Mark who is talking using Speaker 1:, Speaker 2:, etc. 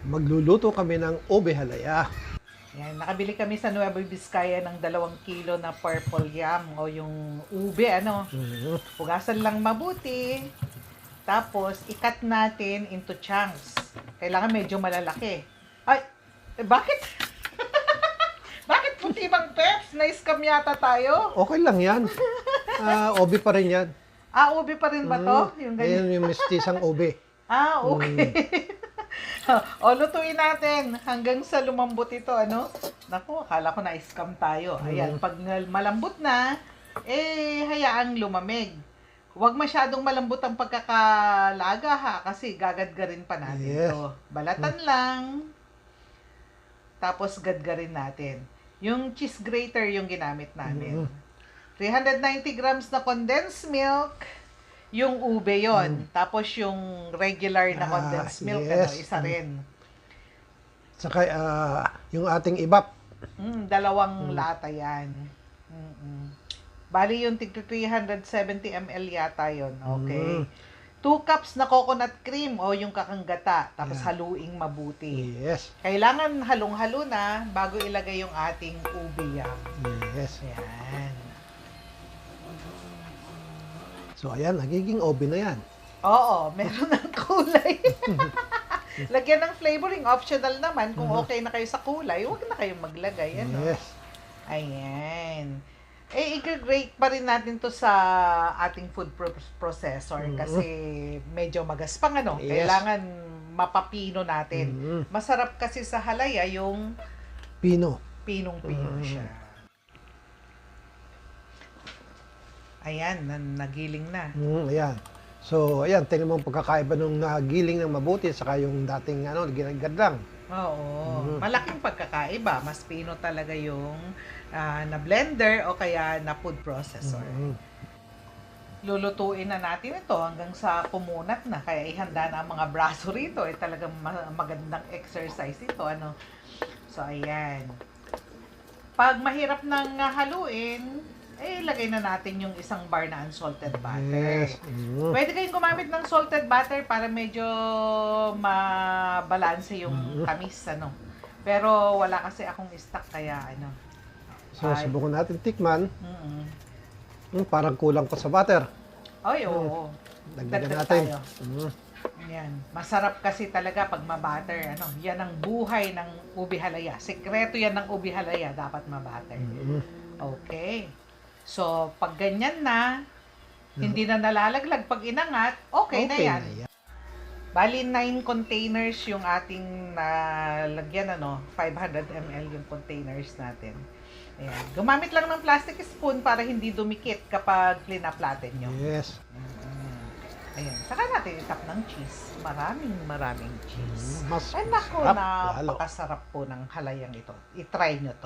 Speaker 1: Magluluto kami ng ube halaya.
Speaker 2: Yan, nakabili kami sa Nueva Vizcaya ng 2 kilo na purple yam o yung ube, ano.
Speaker 1: Mm.
Speaker 2: Hugasan lang mabuti. Tapos, ikat natin into chunks. Kailangan medyo malalaki. Ay, bakit? Bakit puti bang peps? Na-scam yata tayo.
Speaker 1: Okay lang yan. Ube pa rin yan.
Speaker 2: Ube pa rin ba to? Yung ganyan.
Speaker 1: Ayan yung mistisang ube.
Speaker 2: Okay. O, lutuin natin hanggang sa lumambot ito, ano? Naku, akala ko na-scam tayo. Ayan, pag malambot na, hayaang lumamig. Huwag masyadong malambot ang pagkakalaga, ha? Kasi gagadgarin pa natin
Speaker 1: Yes.
Speaker 2: ito. Balatan lang. Tapos gadgarin natin. Yung cheese grater yung ginamit namin. 390 grams na condensed milk. Yung ube yon. Tapos yung regular na condensed milk,
Speaker 1: yes.
Speaker 2: isa rin.
Speaker 1: Saka yung ating ibap.
Speaker 2: 2 lata yan. Bali yung tig 370 ml yata yon. Okay. 2 cups na coconut cream o yung kakanggata. Tapos haluing mabuti.
Speaker 1: Yes.
Speaker 2: Kailangan halong-halo na bago ilagay yung ating ube yam.
Speaker 1: Yes.
Speaker 2: Yan.
Speaker 1: So ayan, nagiging ube na yan.
Speaker 2: Oo, meron ng kulay. Lagyan ng flavoring, optional naman. Kung okay na kayo sa kulay, huwag na kayong maglagay. Ano?
Speaker 1: Yes.
Speaker 2: Ayan. I-grate pa rin natin to sa ating food processor kasi medyo magaspang, ano.
Speaker 1: Yes.
Speaker 2: Kailangan mapapino natin. Masarap kasi sa halaya yung
Speaker 1: Pino.
Speaker 2: pinong-pino siya. Ayan, nagiling na.
Speaker 1: Ayan. So, ayan, tingnan mo ang pagkakaiba nung nagiling ng mabuti saka yung dating ginagad lang.
Speaker 2: Oo. Malaking pagkakaiba. Mas pino talaga yung na blender o kaya na food processor. Lulutuin na natin ito hanggang sa pumunat na. Kaya ihanda na ang mga braso rito. Talagang magandang exercise ito. Ano? So, ayan. Pag mahirap nang haluin, ilagay na natin yung isang bar na unsalted butter.
Speaker 1: Yes.
Speaker 2: Pwede kayong gumamit ng salted butter para medyo mabalanse yung tamis, ano. Pero wala kasi akong stock kaya ano.
Speaker 1: So, subukan natin tikman.
Speaker 2: Mm-mm.
Speaker 1: Parang kulang pa sa butter.
Speaker 2: Ay, oo.
Speaker 1: Dagdagan
Speaker 2: Dagdag
Speaker 1: natin.
Speaker 2: tayo. Yan. Masarap kasi talaga pag mabutter. Ano, yan ang buhay ng ube halaya. Sekreto yan ng ube halaya. Dapat mabutter. Okay. So, pag ganyan na, hindi na nalalaglag pag inangat, okay na yan. Bali, 9 containers yung ating nalagyan, 500 ml yung containers natin. Ayan. Gumamit lang ng plastic spoon para hindi dumikit kapag plinaplaten nyo.
Speaker 1: Yes.
Speaker 2: Ayan. Saka natin itap ng cheese. Maraming cheese.
Speaker 1: Mas
Speaker 2: Ay, naku,
Speaker 1: masarap, lalo.
Speaker 2: napakasarap po ng halayang ito. I-try nyo to.